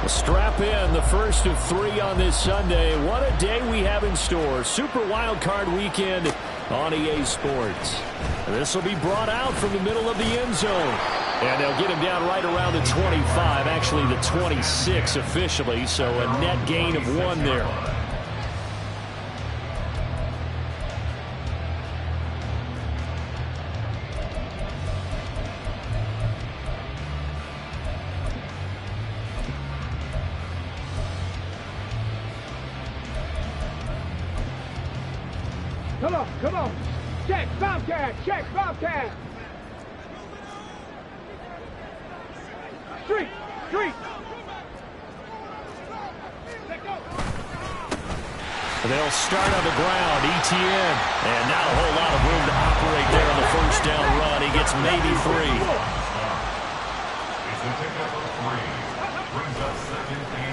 Strap in, the first of 3 on this Sunday. What a day we have in store. Super Wild Card Weekend on EA Sports. This will be brought out from the middle of the end zone. And they'll get him down right around the 25, actually the 26 officially, so a net gain of 1 there. Come on. Check, Bobcat. Street. They'll start on the ground, ETN. And not a whole lot of room to operate there on the first down run. He gets maybe 3.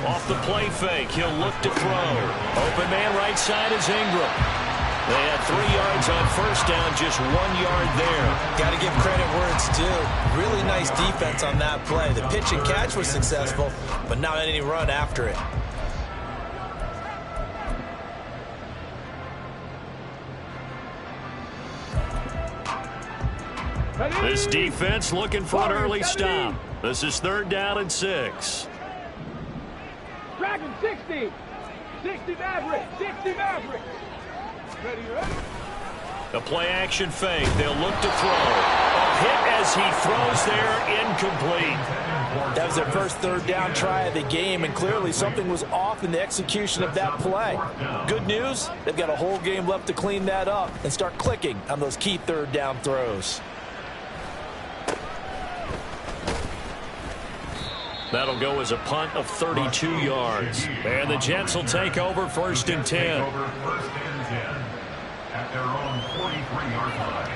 Off the play fake, he'll look to throw. Open man right side is Ingram. They had 3 yards on first down, just 1 yard there. Got to give credit where it's due. Really nice defense on that play. The pitch and catch was successful, but not any run after it. This defense looking for an early stop. This is 3rd down and 6. Dragon 60 Maverick. Ready? The play action fake. They'll look to throw. A hit as he throws there, incomplete. That was their first 3rd down try of the game, and clearly something was off in the execution of that play. Good news, they've got a whole game left to clean that up and start clicking on those key 3rd down throws. That'll go as a punt of 32 yards. And the Jets will take over 1st and 10. At their own 43-yard line.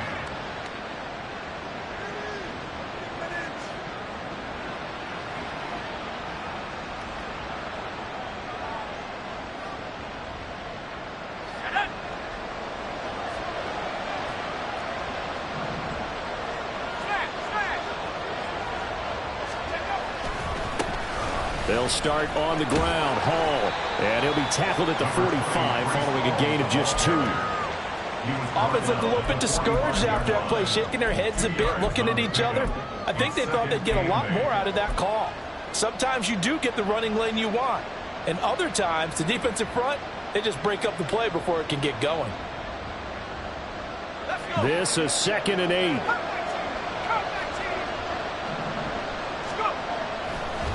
They'll start on the ground. Hall. And he'll be tackled at the 45 following a gain of just 2. Offense looked a little bit discouraged after that play, shaking their heads a bit, looking at each other. I think they thought they'd get a lot more out of that call. Sometimes you do get the running lane you want, and other times the defensive front, they just break up the play before it can get going. This is 2nd and 8.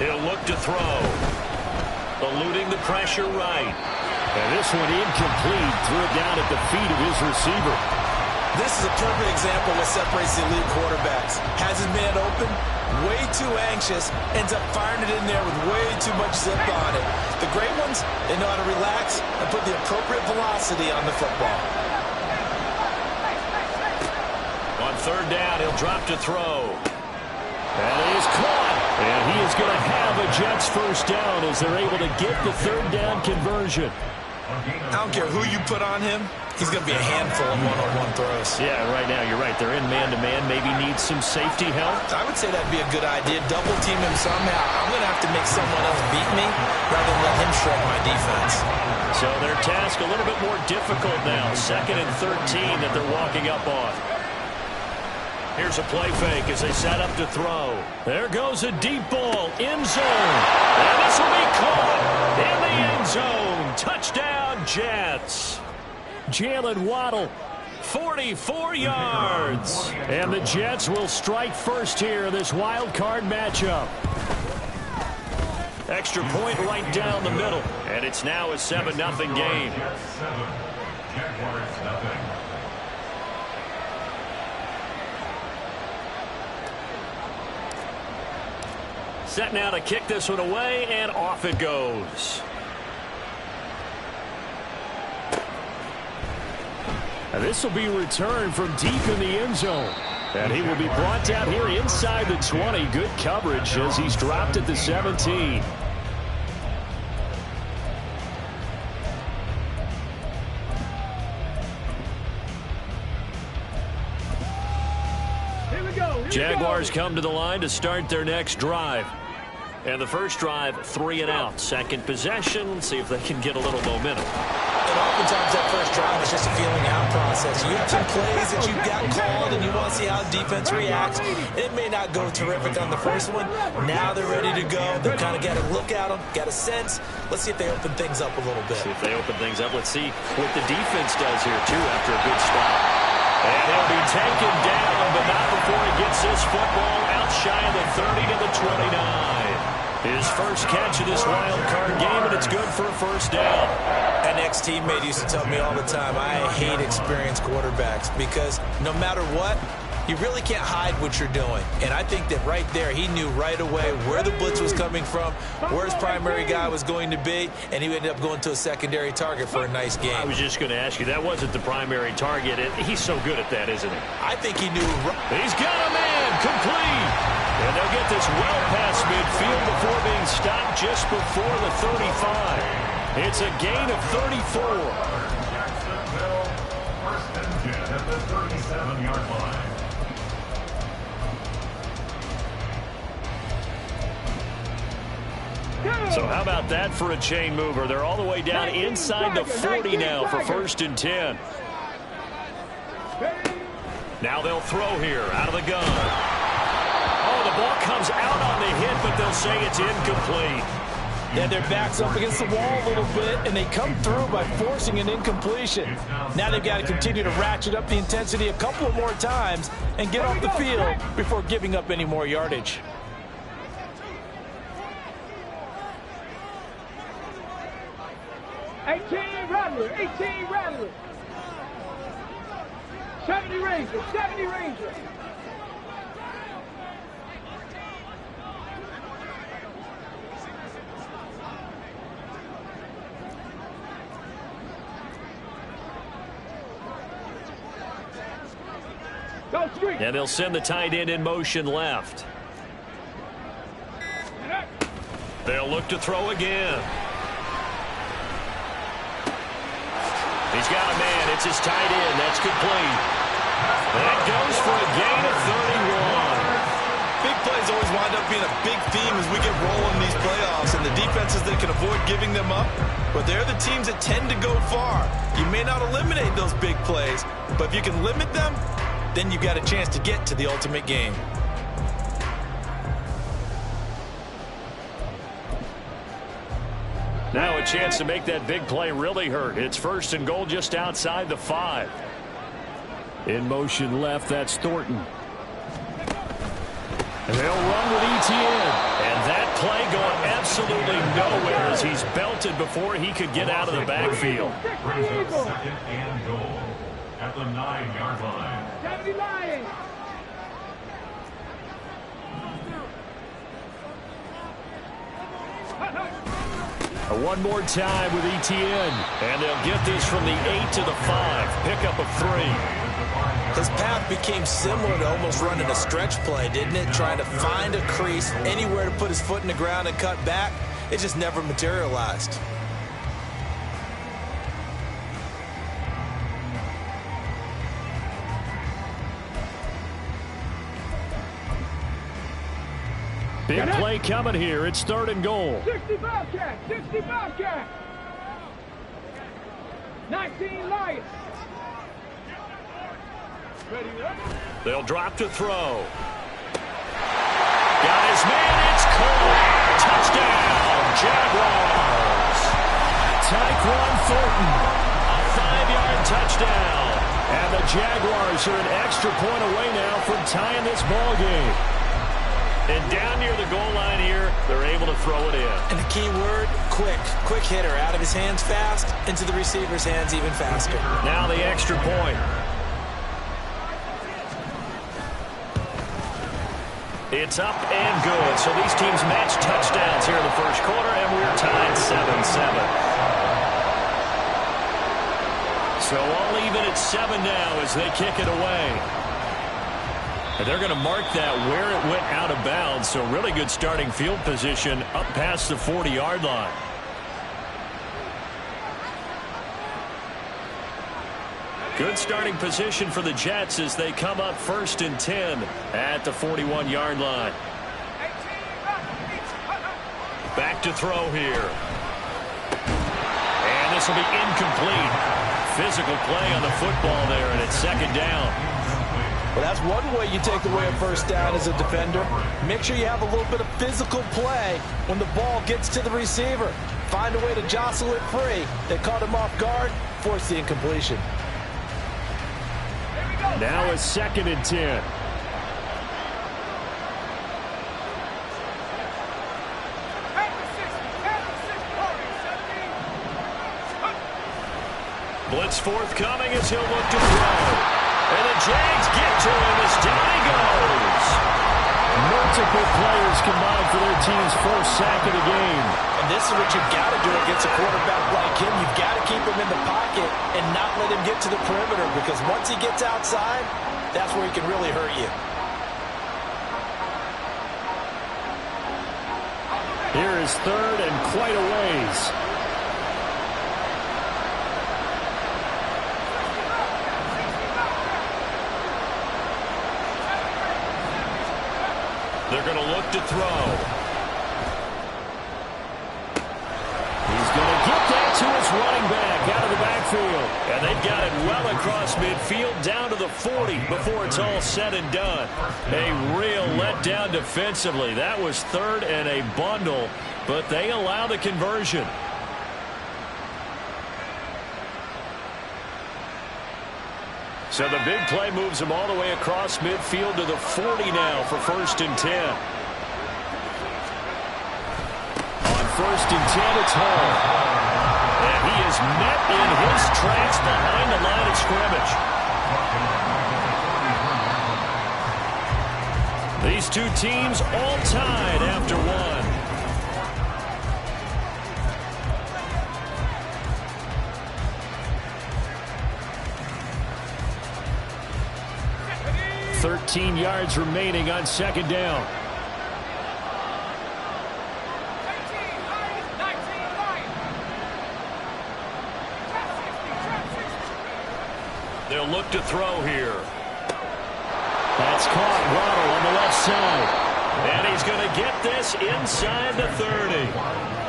He'll look to throw. Eluding the pressure right. And this one incomplete. Threw it down at the feet of his receiver. This is a perfect example of what separates the elite quarterbacks. Has his man open, way too anxious, ends up firing it in there with way too much zip on it. The great ones, they know how to relax and put the appropriate velocity on the football. On 3rd down, he'll drop to throw. That is caught. And he is going to have a Jets first down as they're able to get the 3rd down conversion. I don't care who you put on him. He's going to be a handful of one-on-one throws. Yeah, right now you're right. They're in man-to-man. Maybe need some safety help. I would say that'd be a good idea. Double team him somehow. I'm going to have to make someone else beat me rather than let him shred my defense. So their task a little bit more difficult now. 2nd and 13 that they're walking up on. Here's a play fake as they set up to throw. There goes a deep ball. End zone. And this will be caught in the end zone. Touchdown, Jets. Jalen Waddle, 44 yards. And the Jets will strike first here in this wild card matchup. Extra point right down the middle. And it's now a 7-0 game. Set now to kick this one away, and off it goes. And this will be returned from deep in the end zone. And he will be brought down here inside the 20. Good coverage as he's dropped at the 17. Jaguars come to the line to start their next drive. And the first drive, 3 and out. Second possession, see if they can get a little momentum. And oftentimes that first drive is just a feeling out process. You have some plays that you've got called and you want to see how defense reacts. It may not go terrific on the first one. Now they're ready to go. They've kind of got to look at them, got a sense. Let's see if they open things up a little bit. See if they open things up. Let's see what the defense does here, too, after a good stop. And he'll be taken down, but not before he gets this football out shy of the 30 to the 29. His first catch of this wild card game, and it's good for a first down. An ex-teammate used to tell me all the time, I hate experienced quarterbacks because no matter what, you really can't hide what you're doing. And I think that right there, he knew right away where the blitz was coming from, where his primary guy was going to be, and he ended up going to a secondary target for a nice game. I was just going to ask you, that wasn't the primary target. He's so good at that, isn't he? I think he knew. He's got a man, complete. And they'll get this well past midfield before being stopped just before the 35. It's a gain of 34. Jacksonville, first and 10 at the 37-yard line. So how about that for a chain mover? They're all the way down inside the 40 now for first and 10. Now they'll throw here out of the gun. Oh, the ball comes out on the hit, but they'll say it's incomplete. Yeah, their back's up against the wall a little bit, and they come through by forcing an incompletion. Now they've got to continue to ratchet up the intensity a couple of more times and get off the field before giving up any more yardage. Rattler, 18 Rattler. 70 Ranger, 70 Ranger. And they'll send the tight end in motion left. They'll look to throw again. He's got a man. It's his tight end. That's complete. That goes for a gain of 31. Big plays always wind up being a big theme as we get rolling in these playoffs, and the defenses that can avoid giving them up, but they're the teams that tend to go far. You may not eliminate those big plays, but if you can limit them, then you've got a chance to get to the ultimate game. Now a chance to make that big play really hurt. It's first and goal just outside the 5. In motion left, that's Thornton. And they'll run with Etienne. And that play going absolutely nowhere as he's belted before he could get out of the backfield. Brings up second and goal at the 9-yard line. 70 Lions. One more time with Etienne. And they'll get this from the 8 to the 5. Pickup of 3. His path became similar to almost running a stretch play, didn't it? Trying to find a crease, anywhere to put his foot in the ground and cut back. It just never materialized. Big play coming here. It's third and goal. 60 Bobcat, 60 Bobcat. 19 Lions. They'll drop to throw. Got his man. It's caught. Touchdown, Jaguars. Tyquan Thornton, a 5-yard touchdown. And the Jaguars are an extra point away now from tying this ball game. And down near the goal line here, they're able to throw it in. And the key word, quick. Quick hitter. Out of his hands fast, into the receiver's hands even faster. Now the extra point. It's up and good. So these teams match touchdowns here in the first quarter, and we're tied 7-7. So all even at 7 now as they kick it away. And they're going to mark that where it went out of bounds. So really good starting field position up past the 40-yard line. Good starting position for the Jets as they come up first and 10 at the 41-yard line. look to throw here. And this will be incomplete. Physical play on the football there, and it's second down. Well, that's one way you take away a first down as a defender. Make sure you have a little bit of physical play when the ball gets to the receiver. Find a way to jostle it free. They caught him off guard, forced the incompletion. Now a 2nd and 10. Blitz forthcoming as he'll look to throw. And the Jags get to him as down he goes. Multiple players combined for their team's first sack of the game. And this is what you've got to do against a quarterback like him. You've got to keep him in the pocket and not let him get to the perimeter, because once he gets outside, that's where he can really hurt you. Here is 3rd and quite a ways. They're going to look to throw. He's going to get that to his running back out of the backfield. And they've got it well across midfield down to the 40 before it's all said and done. A real letdown defensively. That was 3rd and a bundle, but they allow the conversion. So the big play moves him all the way across midfield to the 40 now for 1st and 10. On 1st and 10, it's Hall. And he is met in his tracks behind the line of scrimmage. These two teams all tied after one. 13 yards remaining on 2nd down. They'll look to throw here. That's caught. Waddle on the left side. And he's going to get this inside the 30.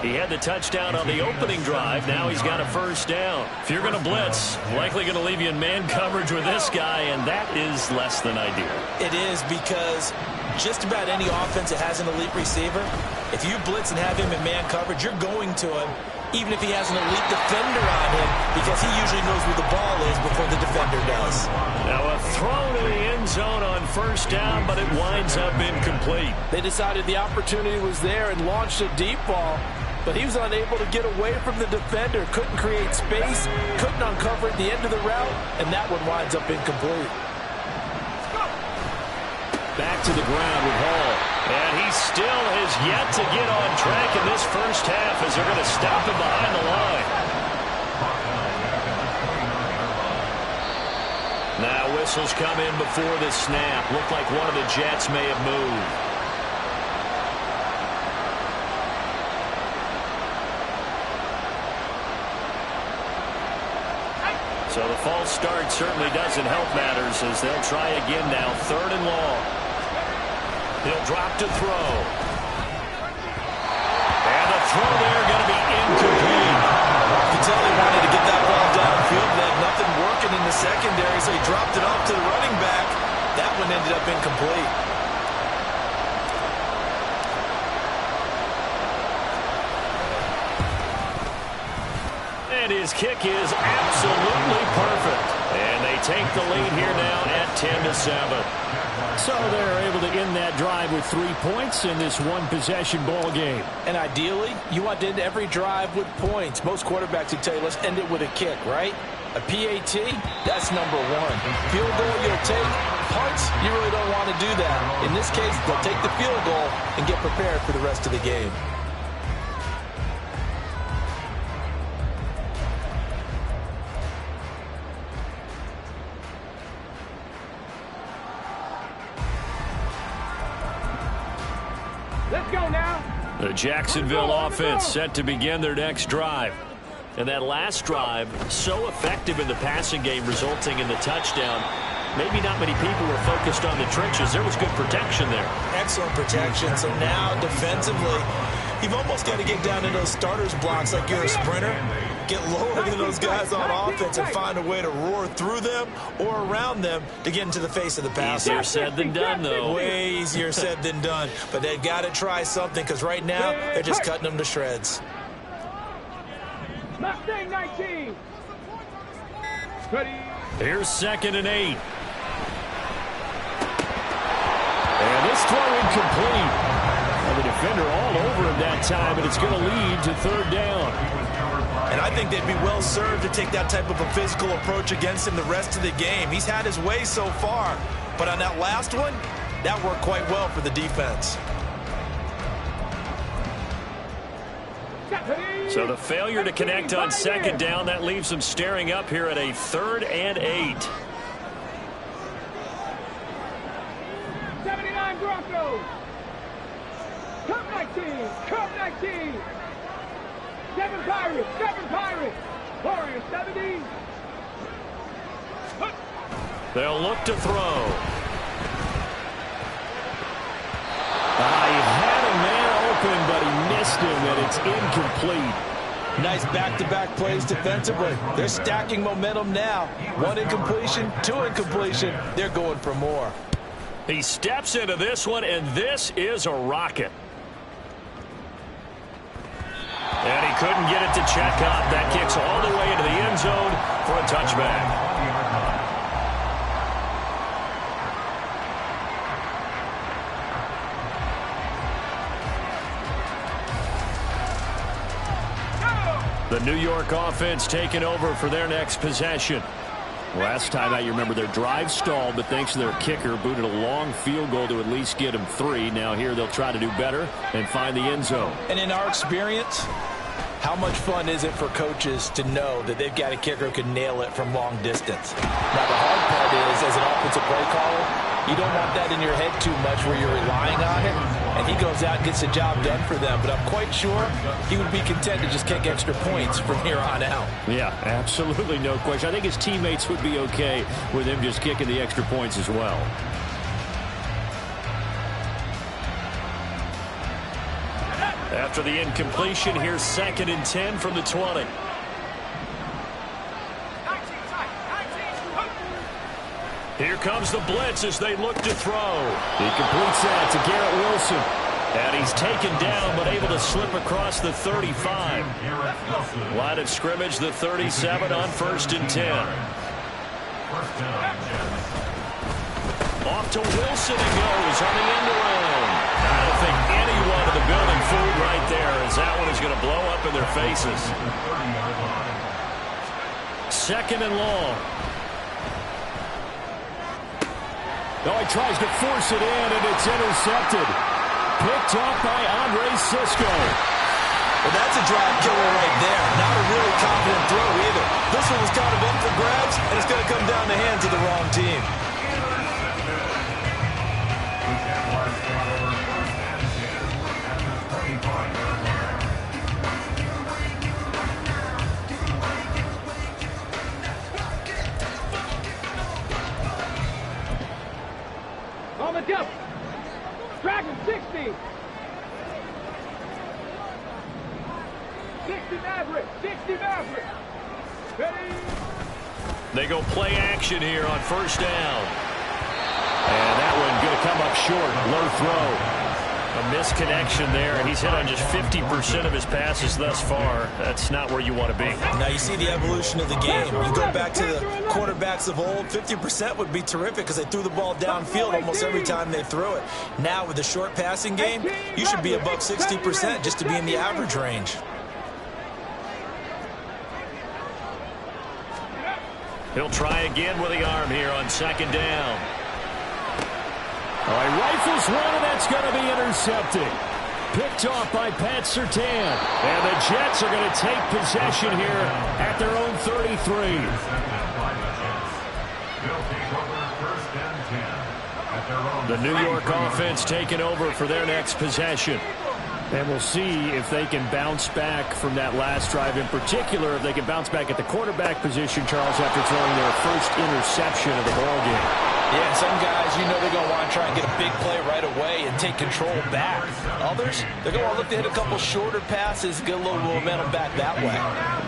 He had the touchdown on the opening drive. Now he's got a first down. If you're going to blitz, likely going to leave you in man coverage with this guy, and that is less than ideal. It is, because just about any offense that has an elite receiver, if you blitz and have him in man coverage, you're going to him, even if he has an elite defender on him, because he usually knows where the ball is before the defender does. Now a throw to the end zone on first down, but it winds up incomplete. They decided the opportunity was there and launched a deep ball, but he was unable to get away from the defender, couldn't create space, couldn't uncover at the end of the route, and that one winds up incomplete. Back to the ground with Hall. And he still has yet to get on track in this first half as they're going to stop him behind the line. Now whistles come in before the snap. Looked like one of the Jets may have moved. So the false start certainly doesn't help matters as they'll try again now. 3rd and long. He'll drop to throw. And the throw there going to be incomplete. You can tell he wanted to get that ball downfield. They had nothing working in the secondary, so he dropped it off to the running back. That one ended up incomplete. And his kick is absolutely perfect. And they take the lead here now at 10-7. So they're able to end that drive with 3 points in this one-possession ball game. And ideally, you want to end every drive with points. Most quarterbacks would tell you, let's end it with a kick, right? A PAT, that's number 1. Field goal, you'll take. Punts, you really don't want to do that. In this case, they'll take the field goal and get prepared for the rest of the game. Let's go now. The Jacksonville offense set to begin their next drive. And that last drive, so effective in the passing game, resulting in the touchdown. Maybe not many people were focused on the trenches. There was good protection there. Excellent protection. So now, defensively, You've almost got to get down in those starters blocks like you're a sprinter. Get lower than those guys on offense and find a way to roar through them or around them to get into the face of the passer. Easier said than done, though. Way easier said than done. But they've got to try something because right now they're just cutting them to shreds. Mustang 19. Ready. Here's 2nd and 8. And this throw incomplete. Well, the defender all over him that time, and it's going to lead to 3rd down. And I think they'd be well served to take that type of a physical approach against him the rest of the game. He's had his way so far, but on that last one, that worked quite well for the defense. So the failure to connect on 2nd down, that leaves them staring up here at a 3rd and 8. 79 Broncos. Cup 19. Cup 19. 7 Pirates. 7 Pirates. Warriors 70. They'll look to throw. He had a man open, but he missed him, and it's incomplete. Nice back-to-back plays defensively. They're stacking momentum now. 1 incompletion, 2 incompletion. They're going for more. He steps into this one, and this is a rocket. And he couldn't get it to check up. That kicks all the way into the end zone for a touchback. The New York offense taking over for their next possession. Last time out, you remember their drive stalled, but thanks to their kicker, booted a long field goal to at least get them 3. Now here they'll try to do better and find the end zone. And in our experience, how much fun is it for coaches to know that they've got a kicker who can nail it from long distance? Now the hard part is, as an offensive play caller, you don't want that in your head too much where you're relying on it. And he goes out and gets the job done for them. But I'm quite sure he would be content to just kick extra points from here on out. Yeah, absolutely no question. I think his teammates would be okay with him just kicking the extra points as well. After the incompletion, here's 2nd and 10 from the 20. Here comes the blitz as they look to throw. He completes that to Garrett Wilson. And he's taken down but able to slip across the 35. Line of scrimmage, the 37 on 1st and 10. Off to Wilson it goes on the end around. I don't think anyone in the building fooled right there, as that one is going to blow up in their faces. 2nd and long. Oh, he tries to force it in, and it's intercepted. Picked up by Andre Cisco. Well, that's a drive killer right there. Not a really confident throw either. This one was kind of up for grabs, and it's going to come down the hands of the wrong team. On the jump. Dragon 60. 60 Maverick. 60 Maverick. Ready. They go play action here on 1st down. And that one going to come up short. Low throw. A misconnection there, and he's hit on just 50% of his passes thus far. That's not where you want to be. Now you see the evolution of the game. You go back to the quarterbacks of old, 50% would be terrific because they threw the ball downfield almost every time they threw it. Now with the short passing game, you should be above 60% just to be in the average range. He'll try again with the arm here on 2nd down. All right, rifles one, and that's going to be intercepted. Picked off by Pat Surtain. And the Jets are going to take possession here at their own 33. The New York offense taking over for their next possession. And we'll see if they can bounce back from that last drive, in particular, if they can bounce back at the quarterback position, Charles, after throwing their first interception of the ballgame. Yeah, some guys, you know they're going to want to try and get a big play right away and take control back. Others, they're going to look to hit a couple shorter passes, get a little momentum back that way.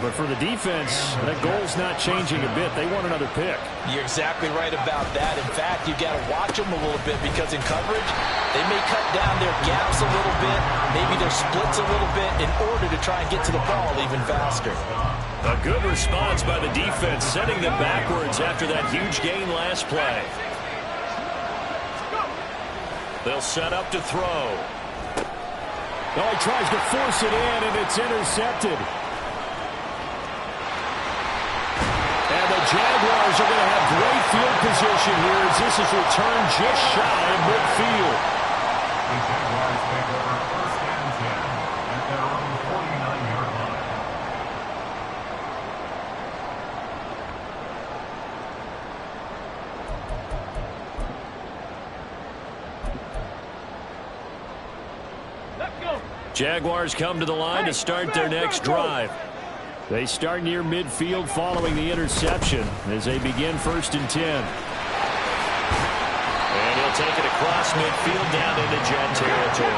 But for the defense, that goal's not changing a bit. They want another pick. You're exactly right about that. In fact, you've got to watch them a little bit because in coverage, they may cut down their gaps a little bit, maybe their splits a little bit in order to try and get to the ball even faster. A good response by the defense, sending them backwards after that huge gain last play. They'll set up to throw. Oh, he tries to force it in, and it's intercepted. And the Jaguars are going to have great field position here as this is returned just shy of midfield. The Jaguars take over first and 10 at their own 49-yard line. Jaguars come to the line to start their next drive. They start near midfield following the interception as they begin 1st and 10. And he'll take it across midfield down into Jet territory.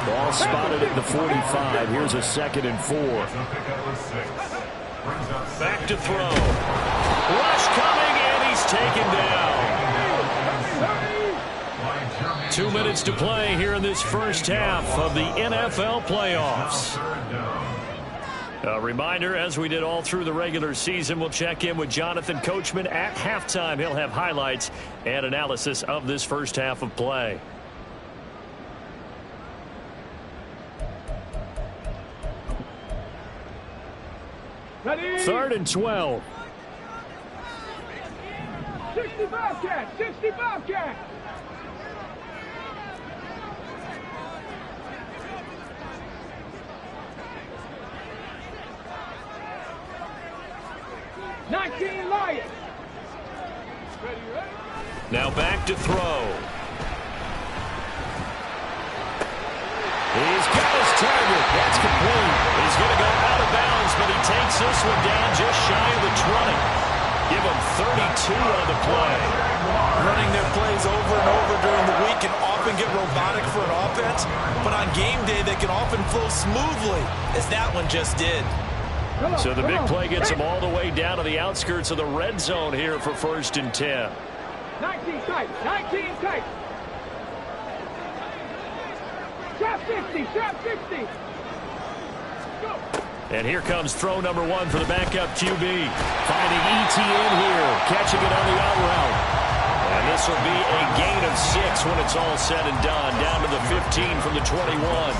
Ball spotted at the 45. Here's a 2nd and 4. Back to throw. Rush coming, and he's taken down. 2 minutes to play here in this first half of the NFL playoffs. A reminder, as we did all through the regular season, we'll check in with Jonathan Coachman at halftime. He'll have highlights and analysis of this first half of play. Ready? 3rd and 12. 65 cat, 65 cat. Lions. Now back to throw. He's got his target. That's complete. He's going to go out of bounds, but he takes this one down just shy of the 20. Give him 32 on the play. Running their plays over and over during the week can often get robotic for an offense, but on game day they can often flow smoothly, as that one just did. So the big play gets him all the way down to the outskirts of the red zone here for 1st and 10. 19 tight, 19 tight. Trap 60, trap 60. Go. And here comes throw number 1 for the backup QB. Finding ETN here, catching it on the out route. And this will be a gain of 6 when it's all said and done, down to the 15 from the 21.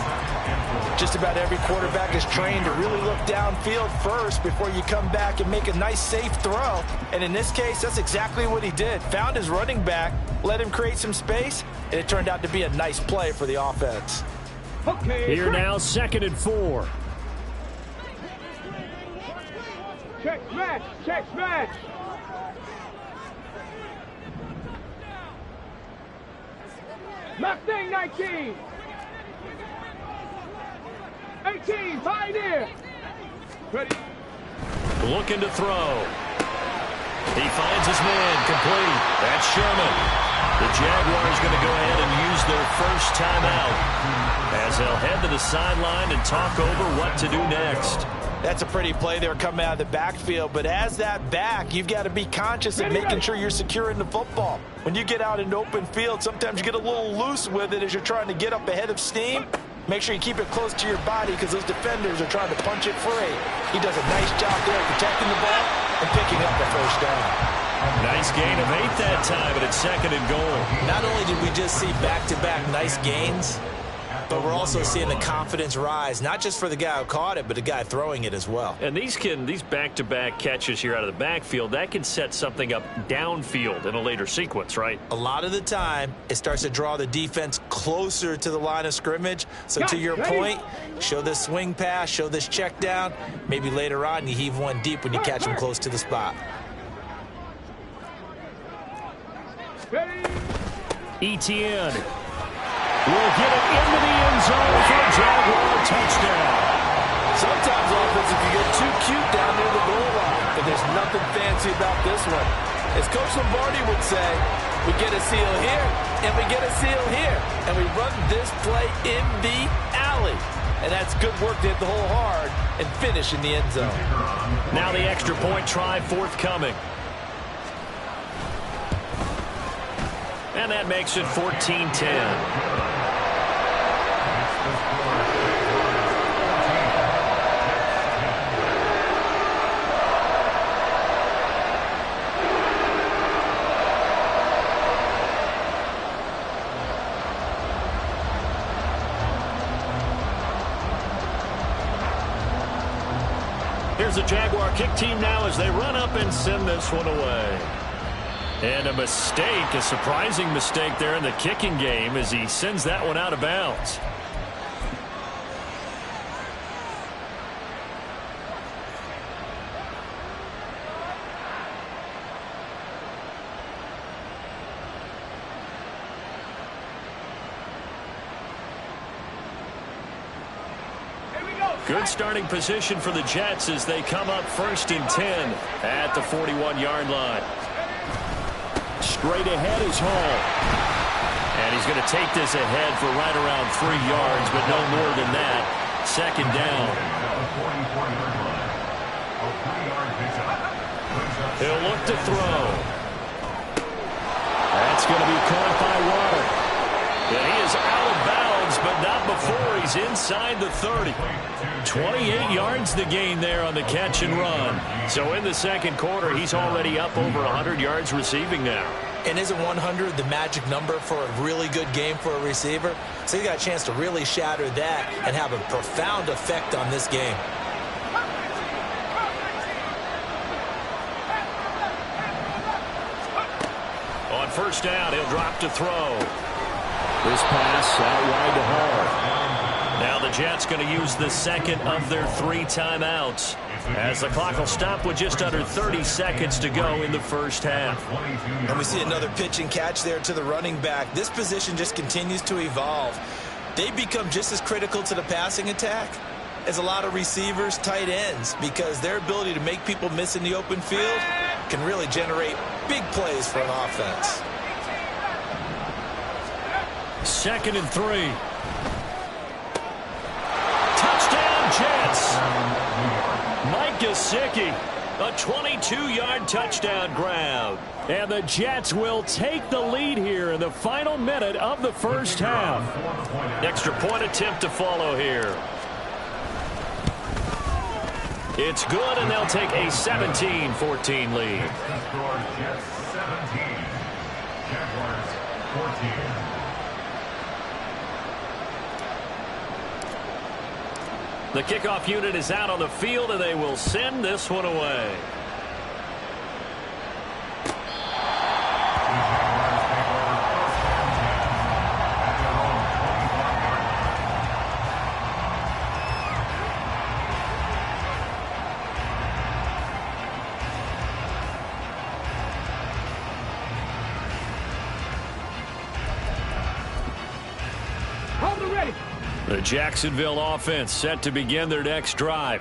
Just about every quarterback is trained to really look downfield first before you come back and make a nice, safe throw. And in this case, that's exactly what he did. Found his running back, let him create some space, and it turned out to be a nice play for the offense. Okay. Here now, 2nd and 4. Check smash, check smash. Mustang 19. 18, Pioneer. Ready. Looking to throw. He finds his man, complete. That's Sherman. The Jaguars going to go ahead and use their first timeout as they'll head to the sideline and talk over what to do next. That's a pretty play there coming out of the backfield, but as that back, you've got to be conscious of making sure you're securing the football. When you get out in open field, sometimes you get a little loose with it as you're trying to get up ahead of steam. Make sure you keep it close to your body because those defenders are trying to punch it free. He does a nice job there protecting the ball and picking up the first down. Nice gain of 8 that time, and it's 2nd and goal. Not only did we just see back-to-back nice gains, but we're also seeing the confidence rise, not just for the guy who caught it, but the guy throwing it as well. And these back-to-back catches here out of the backfield, that can set something up downfield in a later sequence, right? A lot of the time, it starts to draw the defense closer to the line of scrimmage. So to your point, show this swing pass, show this check down. Maybe later on, you heave one deep when you catch them close to the spot. ETN will get it into the end zone for a Jaguar touchdown. Sometimes offenses can get too cute down near the goal line, but there's nothing fancy about this one. As Coach Lombardi would say, we get a seal here, and we get a seal here, and we run this play in the alley. And that's good work to hit the hole hard and finish in the end zone. Now the extra point try forthcoming. And that makes it 14-10. Here's the Jaguar kick team now as they run up and send this one away. And a mistake, a surprising mistake there in the kicking game as he sends that one out of bounds. Good starting position for the Jets as they come up 1st and 10 at the 41-yard line. Straight ahead is Hall. And he's going to take this ahead for right around 3 yards, but no more than that. 2nd down. He'll look to throw. That's going to be caught by Water. And he is out of bounds, but not before he's inside the 30. 28 yards the gain there on the catch and run. So in the 2nd quarter, he's already up over 100 yards receiving now. And isn't 100 the magic number for a really good game for a receiver? So he got a chance to really shatter that and have a profound effect on this game. On 1st down, he'll drop to throw. This pass out wide to Hall. Now the Jets going to use the 2nd of their 3 timeouts as the clock will stop with just under 30 seconds to go in the 1st half. And we see another pitch and catch there to the running back. This position just continues to evolve. They become just as critical to the passing attack as a lot of receivers, tight ends, because their ability to make people miss in the open field can really generate big plays for an offense. 2nd and 3. Touchdown, Jets. Mike Gesicki, a 22-yard touchdown grab. And the Jets will take the lead here in the final minute of the 1st half. Extra point attempt to follow here. It's good, and they'll take a 17-14 lead. Jets 17, Jaguars 14. The kickoff unit is out on the field, and they will send this one away. The Jacksonville offense set to begin their next drive.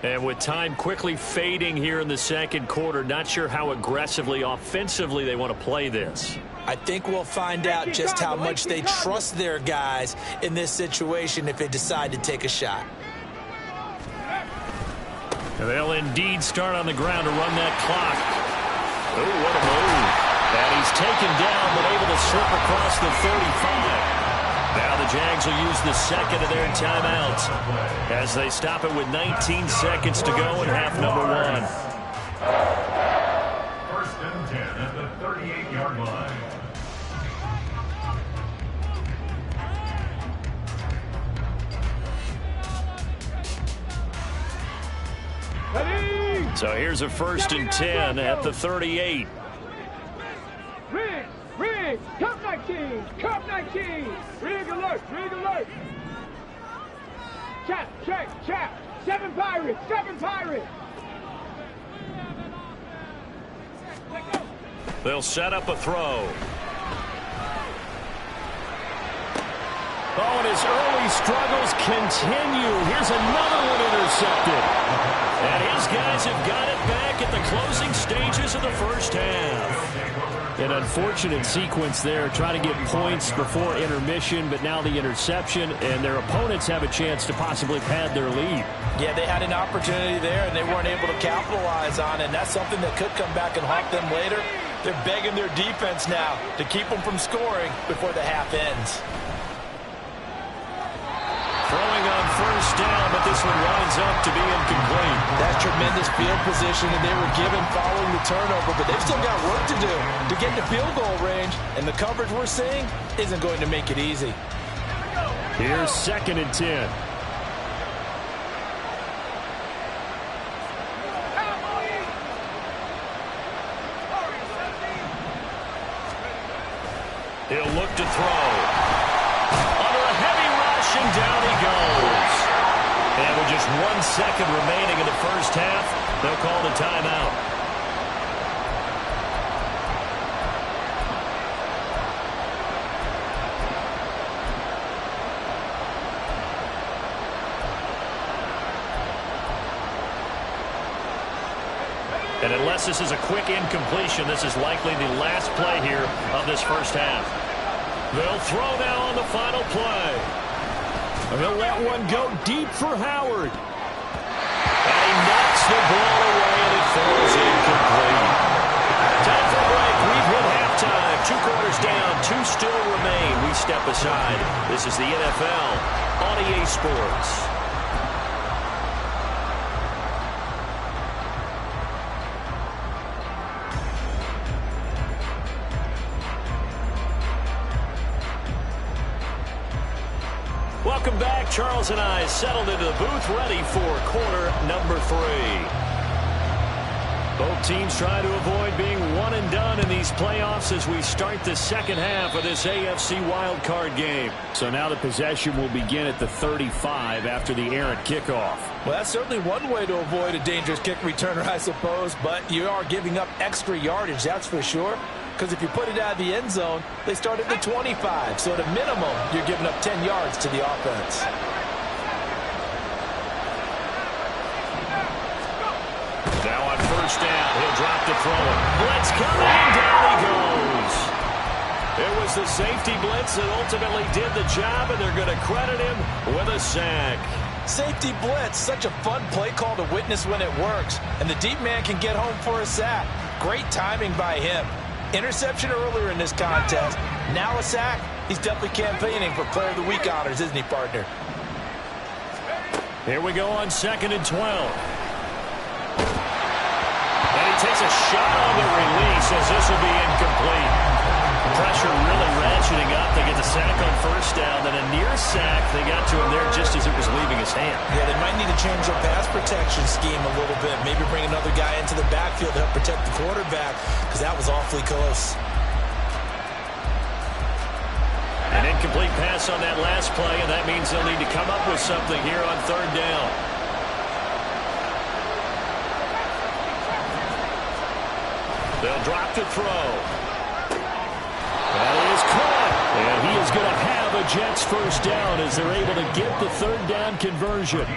And with time quickly fading here in the 2nd quarter, not sure how aggressively, offensively they want to play this. I think we'll find out just how much they trust their guys in this situation if they decide to take a shot. They'll indeed start on the ground to run that clock. Oh, what a move. And he's taken down but able to slip across the 35. Now the Jags will use the 2nd of their timeouts as they stop it with 19 seconds to go in half number 1. 1st and 10 at the 38-yard line. So here's a 1st and 10 at the 38. Rig, Cup 19, Cup 19. Rig alert, Rig alert. Check. 7 Pirates, 7 Pirates. They'll set up a throw. Oh, and his early struggles tries continue. Here's another one intercepted. And his guys have got it back at the closing stages of the first half. An unfortunate sequence there, trying to get points before intermission, but now the interception, and their opponents have a chance to possibly pad their lead. Yeah, they had an opportunity there, and they weren't able to capitalize on it, and that's something that could come back and haunt them later. They're begging their defense now to keep them from scoring before the half ends. Throwing on first down, but this one winds up to be incomplete. That's tremendous field position that they were given following the turnover, but they've still got work to do to get to field goal range, and the coverage we're seeing isn't going to make it easy. Here's 2nd and 10. He'll look to throw. Under a heavy rush, and down he goes. And with just 1 second remaining in the first half, they'll call the timeout. And unless this is a quick incompletion, this is likely the last play here of this first half. They'll throw now on the final play. He'll let one go deep for Howard. And he knocks the ball away, and it falls incomplete. Time for a break. We've hit halftime. 2 quarters down, 2 still remain. We step aside. This is the NFL on EA Sports. Welcome back. Charles and I settled into the booth, ready for quarter number 3. Both teams try to avoid being one and done in these playoffs as we start the second half of this AFC wildcard game. So now the possession will begin at the 35 after the errant kickoff. Well, that's certainly one way to avoid a dangerous kick returner, I suppose, but you are giving up extra yardage, that's for sure. Because if you put it out of the end zone, they start at the 25. So at a minimum, you're giving up 10 yards to the offense. Now on first down, he'll drop the throw. Blitz coming, and down he goes. It was the safety blitz that ultimately did the job, and they're going to credit him with a sack. Safety blitz, such a fun play call to witness when it works. And the deep man can get home for a sack. Great timing by him. Interception earlier in this contest. Now a sack. He's definitely campaigning for Player of the Week honors, isn't he, partner? Here we go on 2nd and 12. And he takes a shot on the release as this will be incomplete. Pressure really ratcheting up. They get the sack on first down. Then a near sack. They got to him there just as it was leaving his hand. Yeah, they might need to change their pass protection scheme a little bit. Maybe bring another guy into the backfield to help protect the quarterback, because that was awfully close. An incomplete pass on that last play, and that means they'll need to come up with something here on 3rd down. They'll drop to throw. That is caught. And he is going to have a Jets first down as they're able to get the 3rd down conversion.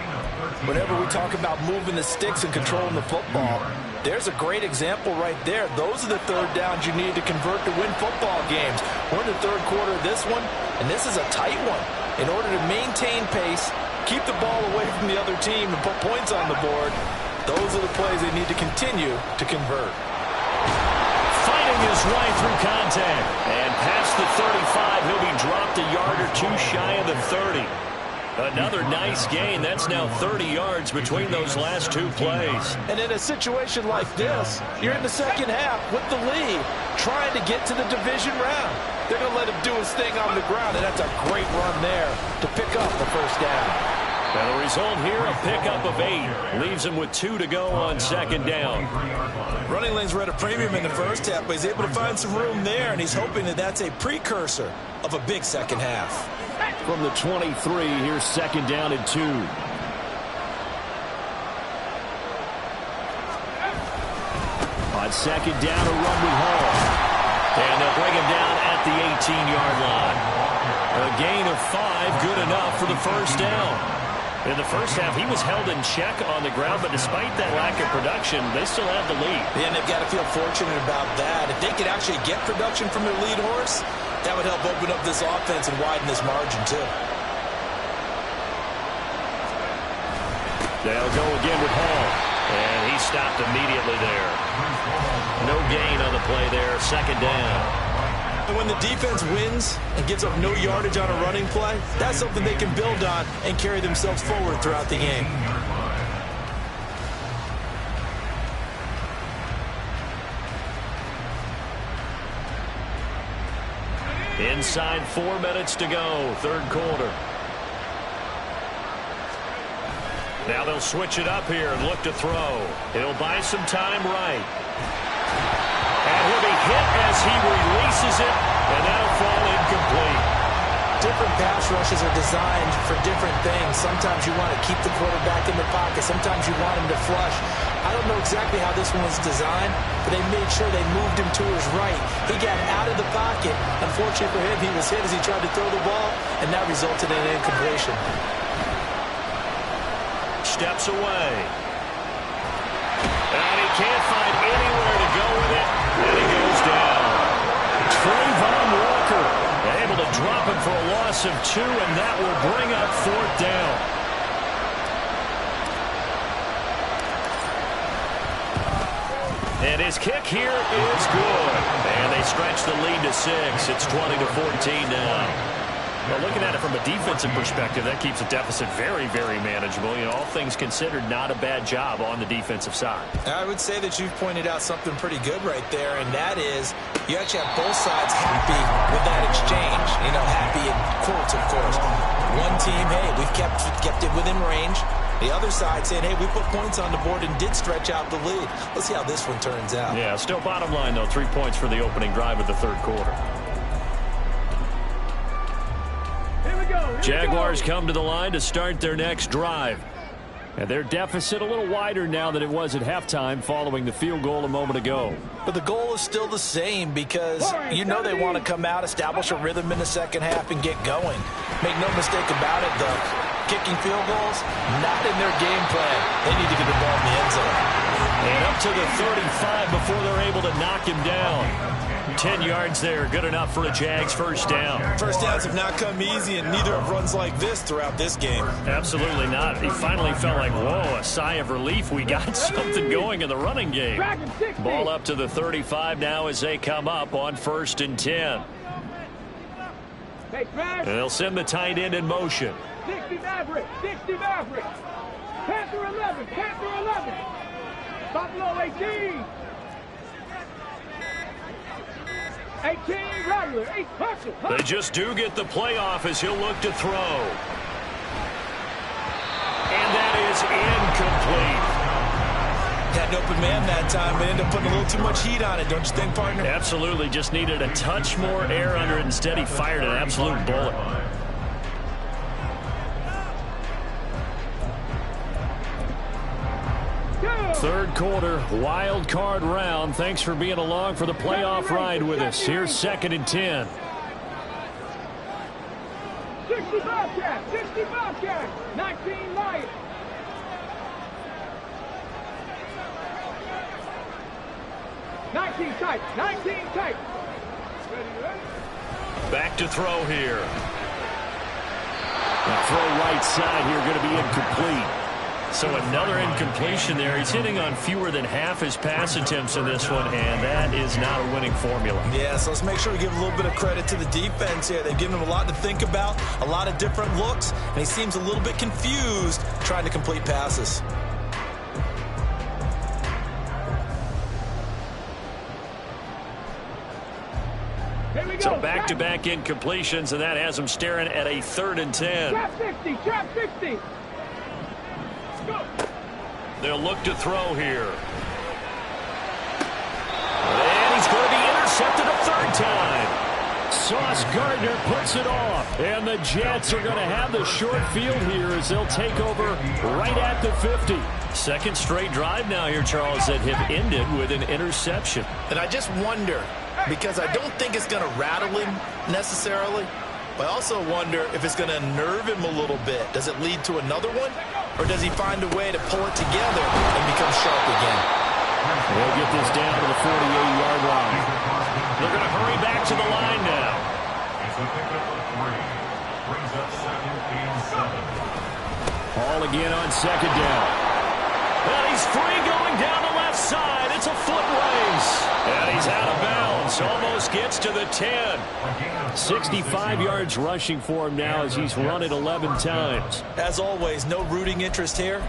Whenever we talk about moving the sticks and controlling the football, there's a great example right there. Those are the 3rd downs you need to convert to win football games. We're in the 3rd quarter of this one, and this is a tight one. In order to maintain pace, keep the ball away from the other team, and put points on the board, those are the plays they need to continue to convert. Fighting his way through contact. And past the 35, he'll be dropped a yard or 2 shy of the 30. Another nice gain. That's now 30 yards between those last 2 plays. And in a situation like this, you're in the second half with the lead, trying to get to the division round. They're going to let him do his thing on the ground, and that's a great run there to pick up the first down. And the result here, a pickup of 8. Leaves him with 2 to go on 2nd down. Running lanes were at a premium in the first half, but he's able to find some room there, and he's hoping that that's a precursor of a big second half. From the 23, here's 2nd down and 2. On 2nd down, a run with Hall. And they'll bring him down at the 18-yard line. A gain of 5, good enough for the first down. In the first half, he was held in check on the ground, but despite that lack of production, they still have the lead. Yeah, and they've got to feel fortunate about that. If they could actually get production from their lead horse, that would help open up this offense and widen this margin, too. They'll go again with Hall, and he stopped immediately there. No gain on the play there, second down. And when the defense wins and gives up no yardage on a running play, that's something they can build on and carry themselves forward throughout the game. Inside 4 minutes to go, third quarter. Now they'll switch it up here and look to throw. He'll buy some time right. And he'll be hit as he releases it, and that'll fall incomplete. Different pass rushes are designed for different things. Sometimes you want to keep the quarterback in the pocket. Sometimes you want him to flush. I don't know exactly how this one was designed, but they made sure they moved him to his right. He got out of the pocket. Unfortunately for him, he was hit as he tried to throw the ball, and that resulted in an incompletion. Steps away. And he can't find anywhere to go with it, and he goes down. Trayvon Walker able to drop him for a loss of 2, and that will bring up fourth down. And his kick here is good. And they stretch the lead to 6. It's 20-14 now. Well, looking at it from a defensive perspective, that keeps the deficit very, very manageable. You know, all things considered, not a bad job on the defensive side. I would say that you've pointed out something pretty good right there, and that is you actually have both sides happy with that exchange. You know, happy in quotes, of course. One team, hey, we've kept it within range. The other side saying, hey, we put points on the board and did stretch out the lead. Let's see how this one turns out. Yeah, still bottom line, though, 3 points for the opening drive of the third quarter. Jaguars come to the line to start their next drive. And their deficit a little wider now than it was at halftime following the field goal a moment ago. But the goal is still the same because you know they want to come out, establish a rhythm in the second half, and get going. Make no mistake about it, though. Kicking field goals, not in their game plan. They need to get the ball in the end zone. And up to the 35 before they're able to knock him down. 10 yards there, good enough for a Jags first down. First downs have not come easy, and neither have runs like this throughout this game. Absolutely not. He finally felt like, whoa, a sigh of relief. We got something going in the running game. Ball up to the 35 now as they come up on 1st and 10. And they'll send the tight end in motion. 60 Maverick, 60 Maverick. Panther 11, Panther 11. Buffalo 18. 18 Rattler, 8 Hustle. They just do get the playoff as he'll look to throw. And that is incomplete. Had an open man that time, but ended up putting a little too much heat on it, don't you think, partner? Absolutely, just needed a touch more air under it. Instead, he fired an absolute bullet. Third quarter, wild card round. Thanks for being along for the playoff ride with us. Here's 2nd and 10. 60 Bobcats, 60 Bobcats, 19 Lions. Tight, 19 tight. Back to throw here. The throw right side here going to be incomplete. So another incompletion there. He's hitting on fewer than half his pass attempts in this one, and that is not a winning formula. Yeah, so let's make sure we give a little bit of credit to the defense here. They've given him a lot to think about, a lot of different looks, and he seems a little bit confused trying to complete passes. So back-to-back incompletions, and that has him staring at a 3rd and 10. Trap 60, trap 60. They'll look to throw here. And he's going to be intercepted a 3rd time. Sauce Gardner puts it off. And the Jets are going to have the short field here as they'll take over right at the 50. Second straight drive now here, Charles, that have ended with an interception. And I just wonder, because I don't think it's going to rattle him necessarily, But I also wonder if it's going to unnerve him a little bit. Does it lead to another one? Or does he find a way to pull it together and become sharp again? They'll get this down to the 48-yard line. They're going to hurry back to the line now. It's a pickup of 3. Brings up 2nd and 7. Ball again on 2nd down. And he's free going down the left side. It's a foot race. And he's out of bounds. Almost gets to the 10. 65 yards rushing for him now as he's run it 11 times. As always, no rooting interest here.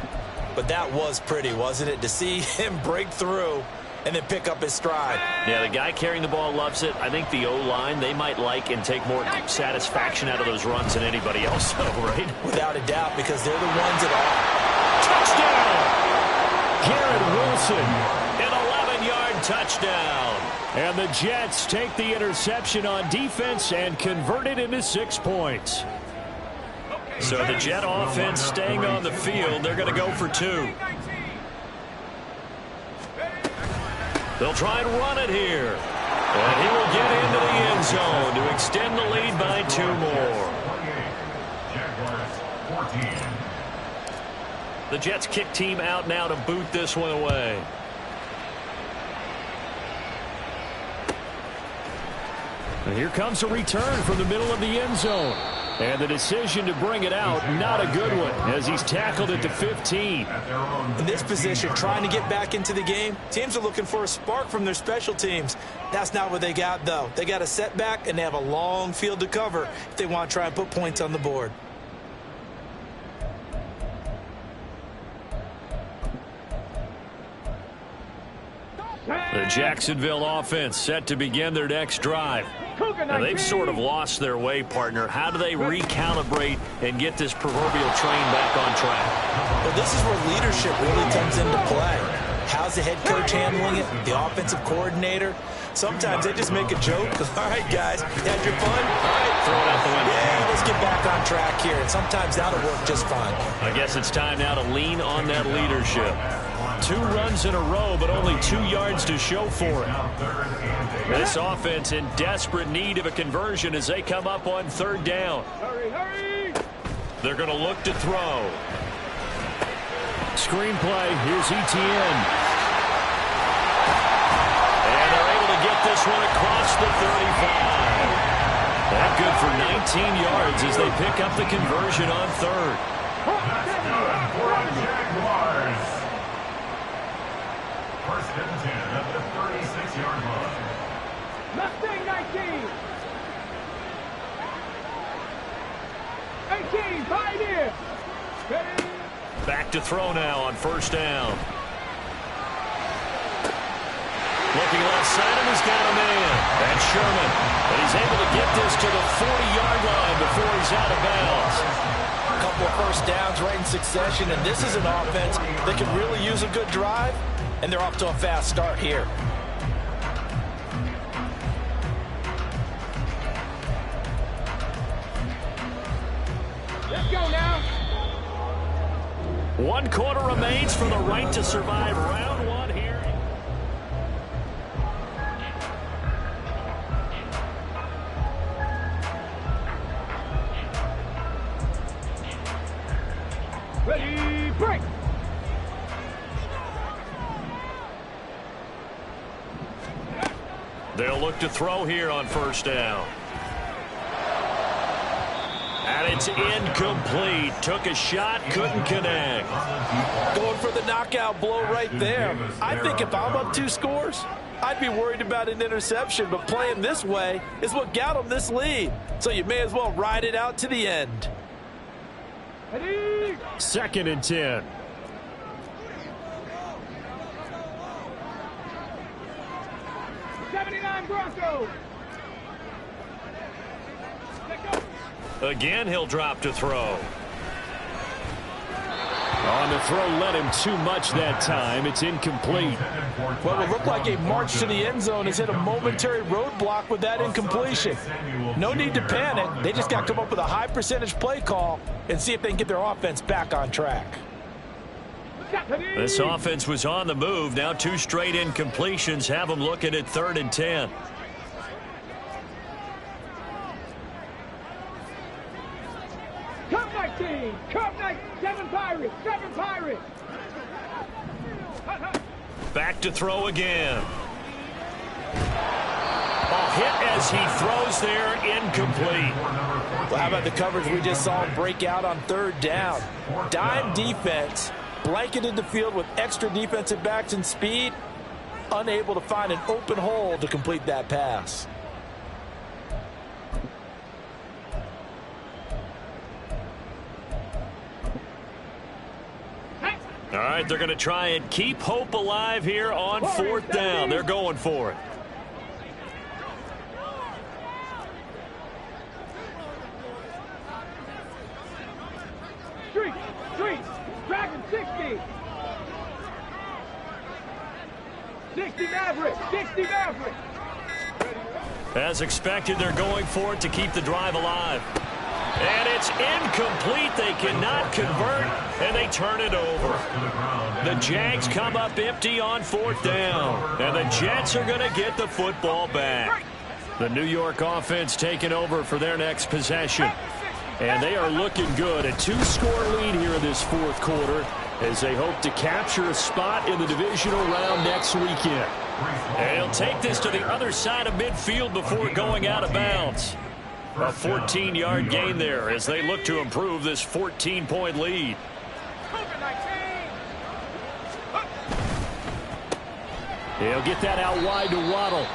But that was pretty, wasn't it? To see him break through and then pick up his stride. Yeah, the guy carrying the ball loves it. I think the O-line, they might like and take more satisfaction out of those runs than anybody else, though, right? Without a doubt, because they're the ones that are. Touchdown! Garrett Wilson, an 11-yard touchdown. And the Jets take the interception on defense and convert it into 6 points. So the Jet offense staying on the field. They're going to go for 2. They'll try and run it here. And he will get into the end zone to extend the lead by 2 more. The Jets kick team out now to boot this one away. And here comes a return from the middle of the end zone. And the decision to bring it out, not a good one, as he's tackled at the 15. In this position, trying to get back into the game, teams are looking for a spark from their special teams. That's not what they got, though. They got a setback, and they have a long field to cover if they want to try and put points on the board. The Jacksonville offense set to begin their next drive. Now, they've sort of lost their way, partner. How do they recalibrate and get this proverbial train back on track? Well, this is where leadership really comes into play. How's the head coach handling it? The offensive coordinator? Sometimes they just make a joke. All right, guys, you had your fun? All right, throw it out the window. Yeah, let's get back on track here. And sometimes that'll work just fine. I guess it's time now to lean on that leadership. 2 runs in a row, but only 2 yards to show for it. This offense in desperate need of a conversion as they come up on 3rd down. Hurry, hurry! They're going to look to throw. Screenplay, here's Etienne. And they're able to get this one across the 35. That good for 19 yards as they pick up the conversion on 3rd. First and 10 at the 36-yard line. Mustang 19. 18, Pioneer. Ready? Back to throw now on 1st down. Looking left side, and he's got a man. That's Sherman. But he's able to get this to the 40-yard line before he's out of bounds. A couple of first downs right in succession, and this is an offense that can really use a good drive, and they're off to a fast start here. Let's go now. 1 quarter remains for the right to survive round 1 here. Ready, break. They'll look to throw here on 1st down. And it's incomplete. Took a shot, couldn't connect. Going for the knockout blow right there. I think if I'm up 2 scores, I'd be worried about an interception, but playing this way is what got them this lead. So you may as well ride it out to the end. Ready? 2nd and 10. Broncos. Again, he'll drop to throw. On the throw, let him too much that time. It's incomplete. Well, it looked like a march to the end zone has hit a momentary roadblock with that incompletion. No need to panic. They just got to come up with a high percentage play call and see if they can get their offense back on track. This offense was on the move. Now 2 straight incompletions have them looking at 3rd and 10. Seven Pirates. Seven Pirates. Back to throw again. Ball hit as he throws there, incomplete. Well, how about the coverage we just saw break out on third down? Dime defense, blanketed the field with extra defensive backs and speed, unable to find an open hole to complete that pass. All right, they're going to try and keep hope alive here on fourth down. They're going for it. Street, Dragon 60. 60 Maverick, 60 Maverick. As expected, they're going for it to keep the drive alive. And it's incomplete. They cannot convert, and they turn it over. The Jags come up empty on fourth down, and the Jets are going to get the football back. The New York offense taking over for their next possession. And they are looking good. A 2-score lead here in this fourth quarter as they hope to capture a spot in the divisional round next weekend. And he'll take this to the other side of midfield before going out of bounds. A 14-yard gain there as they look to improve this 14-point lead. He'll get that out wide to Waddle.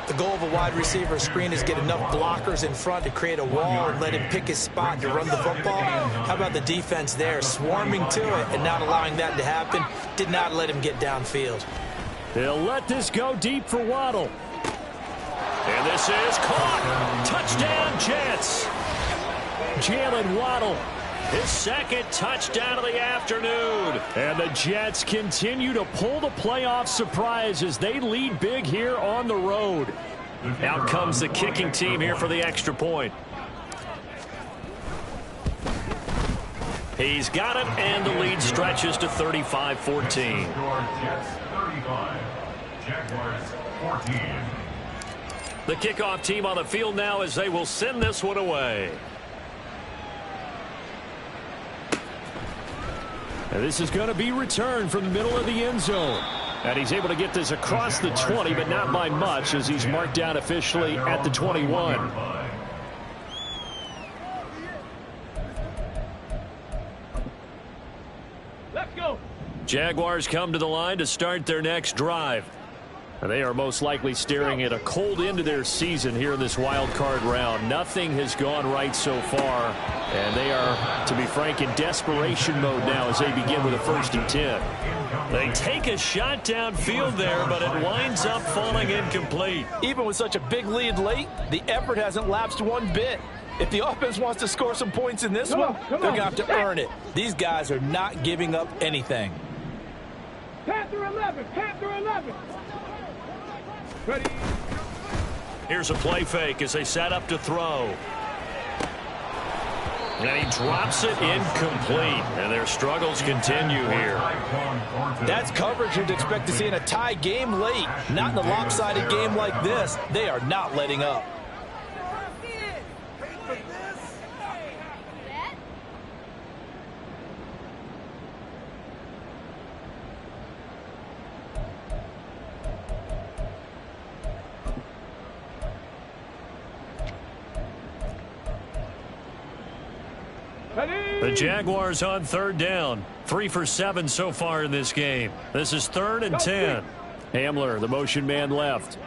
The goal of a wide receiver screen is get enough blockers in front to create a wall and let him pick his spot to run the football. How about the defense there, swarming to it and not allowing that to happen? Did not let him get downfield. They'll let this go deep for Waddle. And this is caught. Touchdown, Jets. Jalen Waddle, his second touchdown of the afternoon. And the Jets continue to pull the playoff surprise as they lead big here on the road. Out comes the kicking team here for the extra point. He's got it, and the lead stretches to 35-14. Jets 35, Jaguars 14. The kickoff team on the field now as they will send this one away. And this is going to be returned from the middle of the end zone. And he's able to get this across the 20, but not by much as he's marked down officially at the 21. Let's go. Jaguars come to the line to start their next drive. And they are most likely staring at a cold end to their season here in this wild card round. Nothing has gone right so far, and they are, to be frank, in desperation mode now as they begin with a 1st and 10. They take a shot downfield there, but it winds up falling incomplete. Even with such a big lead late, the effort hasn't lapsed one bit. If the offense wants to score some points in this one, they're going to have to earn it. These guys are not giving up anything. Panther 11, Panther 11. Ready. Here's a play fake as they set up to throw. And he drops it incomplete. And their struggles continue here. That's coverage you'd expect to see in a tie game late. Not in a lopsided game like this. They are not letting up. The Jaguars on 3rd down. 3 for 7 so far in this game. This is 3rd and 10. Hamler, the motion man left.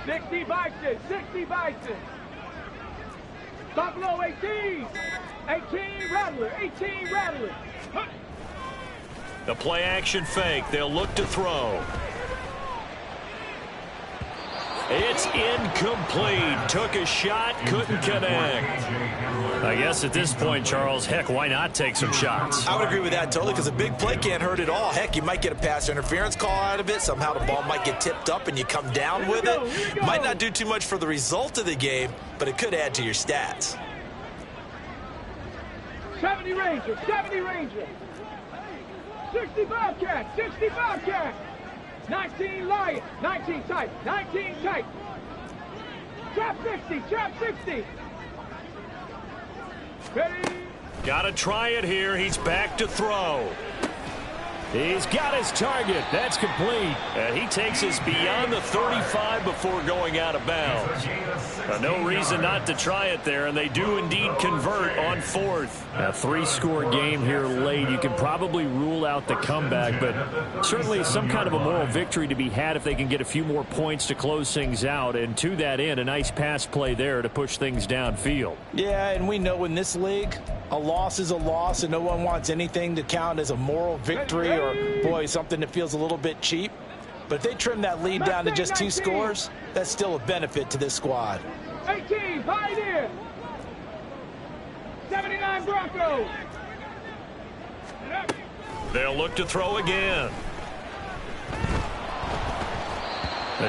Sixty Bison, 60 Bison. Buffalo 18. 18 Rattler, 18 Rattler. The play action fake. They'll look to throw. It's incomplete. Took a shot, couldn't connect. I guess at this point, Charles, heck, why not take some shots? I would agree with that totally because a big play can't hurt at all. Heck, you might get a pass interference call out of it. Somehow the ball might get tipped up and you come down with it. Might not do too much for the result of the game, but it could add to your stats. 70 Ranger, 70 Ranger. 60 Bobcat, 60 Bobcat. 19 Lion, 19 tight, 19 tight. Trap 60, trap 60. Ready? Got to try it here. He's back to throw. He's got his target. That's complete. And he takes us beyond the 35 before going out of bounds. No reason not to try it there, and they do indeed convert on fourth. A three-score game here late. You can probably rule out the comeback, but certainly some kind of a moral victory to be had if they can get a few more points to close things out. And to that end, a nice pass play there to push things downfield. Yeah, and we know in this league, a loss is a loss, and no one wants anything to count as a moral victory or, boy, something that feels a little bit cheap. But if they trim that lead down to just 2 scores, that's still a benefit to this squad. 18, Pioneer. 79 Broncos. They'll look to throw again.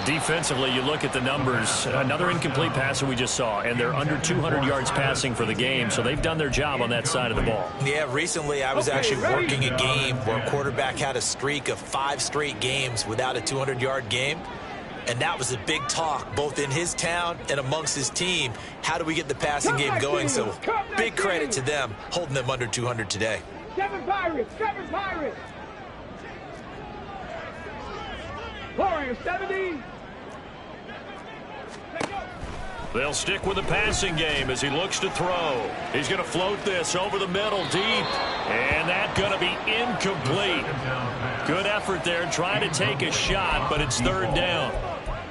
Defensively, you look at the numbers. Another incomplete pass that we just saw, and they're under 200 yards passing for the game, so they've done their job on that side of the ball. Yeah, recently I was actually working a game where a quarterback had a streak of 5 straight games without a 200-yard game, and that was a big talk both in his town and amongst his team. How do we get the passing game going? So big credit to them holding them under 200 today. 7 Pirates, 7 Pirates. Warriors, 70. They'll stick with the passing game as he looks to throw. He's going to float this over the middle deep, and that's going to be incomplete. Good effort there trying to take a shot, but it's third down.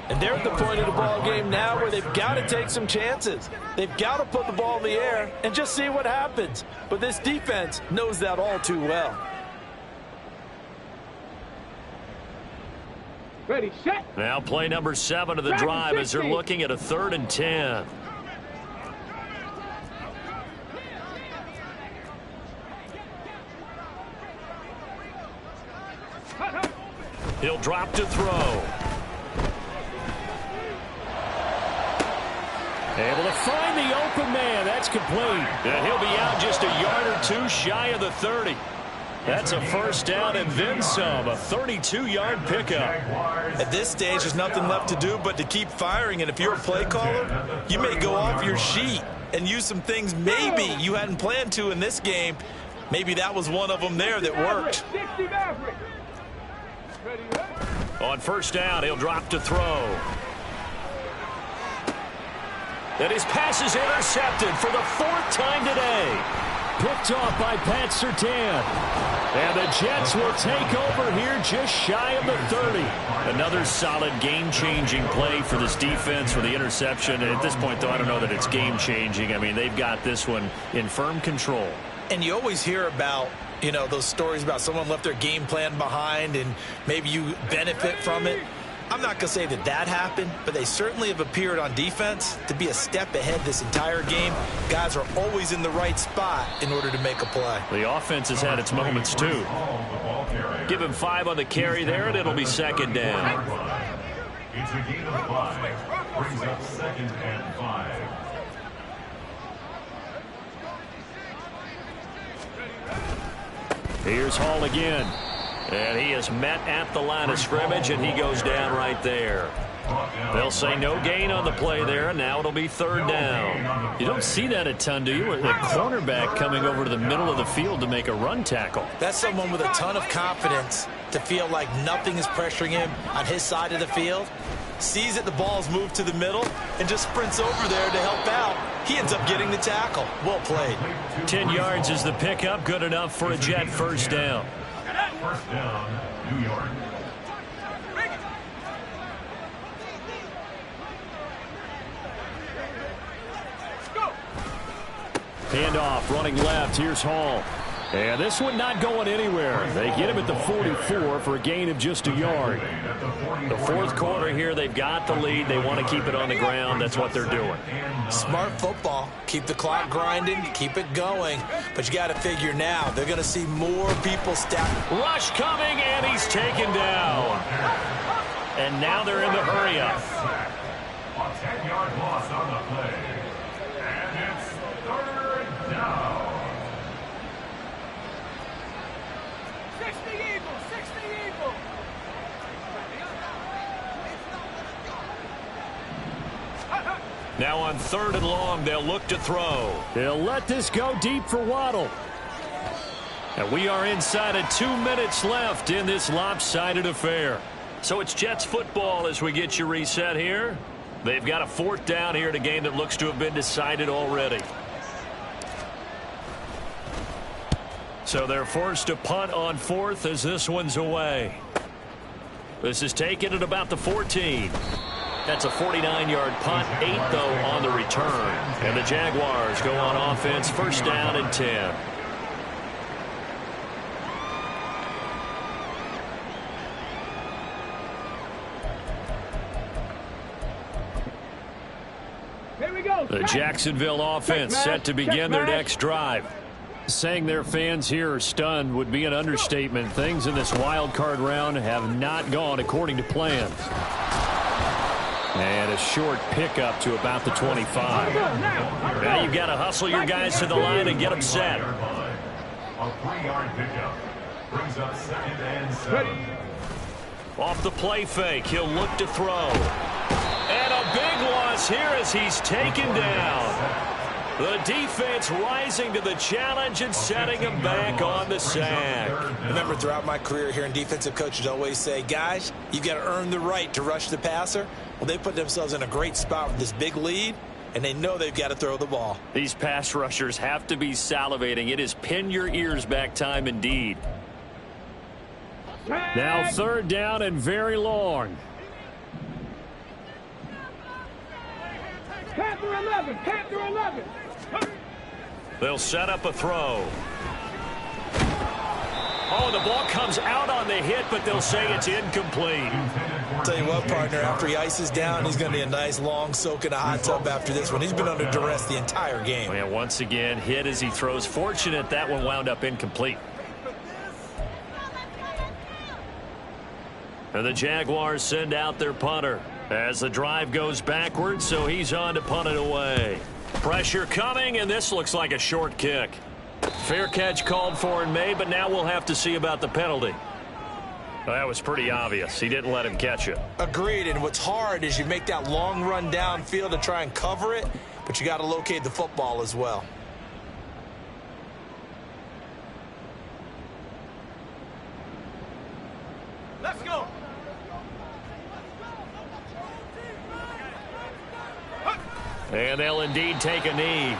And they're at the point of the ball game now where they've got to take some chances. They've got to put the ball in the air and just see what happens. But this defense knows that all too well. Ready, set. Now play number 7 of the drive as they're looking at a 3rd and 10. He'll drop to throw. Able to find the open man. That's complete. And he'll be out just a yard or 2 shy of the 30. That's a first down and then some. A 32-yard pickup. At this stage, there's nothing left to do but to keep firing. And if you're a play caller, you may go off your sheet and use some things maybe you hadn't planned to in this game. Maybe that was one of them there that worked. On first down, he'll drop to throw. And his pass is intercepted for the 4th time today. Picked off by Pat Surtain. And the Jets will take over here just shy of the 30. Another solid game-changing play for this defense for the interception. And at this point, though, I don't know that it's game-changing. I mean, they've got this one in firm control. And you always hear about, you know, those stories about someone left their game plan behind and maybe you benefit from it. I'm not going to say that that happened, but they certainly have appeared on defense to be a step ahead this entire game. Guys are always in the right spot in order to make a play. The offense has had its moments, too. Give him 5 on the carry there, and it'll be 2nd down. It's a gain of 5. Brings up 2nd and 5. Here's Hall again. And he is met at the line of scrimmage, and he goes down right there. They'll say no gain on the play there, and now it'll be 3rd down. You don't see that a ton, do you? A cornerback coming over to the middle of the field to make a run tackle. That's someone with a ton of confidence to feel like nothing is pressuring him on his side of the field. Sees that the ball's moved to the middle and just sprints over there to help out. He ends up getting the tackle. Well played. 10 yards is the pickup. Good enough for a Jet first down. First down, New York. Handoff, running left. Here's Hall. And this one not going anywhere. They get him at the 44 for a gain of just a yard. The 4th quarter here, they've got the lead. They want to keep it on the ground. That's what they're doing. Smart football. Keep the clock grinding. Keep it going. But you got to figure now, they're going to see more people stack. Rush coming, and he's taken down. And now they're in the hurry-up. A 10-yard loss on the play. And it's 3rd down. 60 Eagles, 60 Eagles. Now on 3rd and long, they'll look to throw. They'll let this go deep for Waddle. And we are inside of 2 minutes left in this lopsided affair. So it's Jets football as we get you reset here. They've got a 4th down here in a game that looks to have been decided already. So they're forced to punt on 4th as this one's away. This is taken at about the 14. That's a 49-yard punt, 8 though on the return. And the Jaguars go on offense, 1st down and 10. Here we go. The Jacksonville offense set to begin their next drive. Saying their fans here are stunned would be an understatement. Things in this wild card round have not gone according to plans. And a short pickup to about the 25. Now you've got to hustle your guys to the line and get them set. A 3-yard pickup brings up 2nd and 7. Off the play fake, he'll look to throw. And a big loss here as he's taken down. The defense rising to the challenge and setting him back on the sack. Remember, throughout my career here in defensive coaches always say, guys, you've got to earn the right to rush the passer. Well, they put themselves in a great spot with this big lead, and they know they've got to throw the ball. These pass rushers have to be salivating. It is pin your ears back time indeed. Now 3rd down and very long. Panther 11. Panther 11. They'll set up a throw. Oh, the ball comes out on the hit, but they'll say it's incomplete. Tell you what, partner, after he ices down, he's going to be a nice long soak in a hot tub after this one. He's been under duress the entire game. And once again, hit as he throws. Fortunate that one wound up incomplete. And the Jaguars send out their punter as the drive goes backwards, so he's on to punt it away. Pressure coming, and this looks like a short kick. Fair catch called for and made, but now we'll have to see about the penalty. Well, that was pretty obvious. He didn't let him catch it. Agreed, and what's hard is you make that long run downfield to try and cover it, but you got to locate the football as well. Let's go. And they'll indeed take a knee.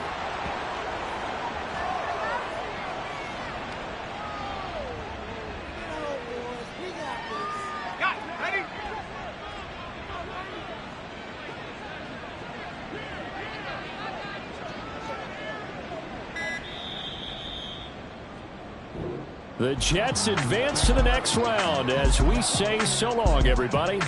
The Jets advance to the next round as we say so long, everybody.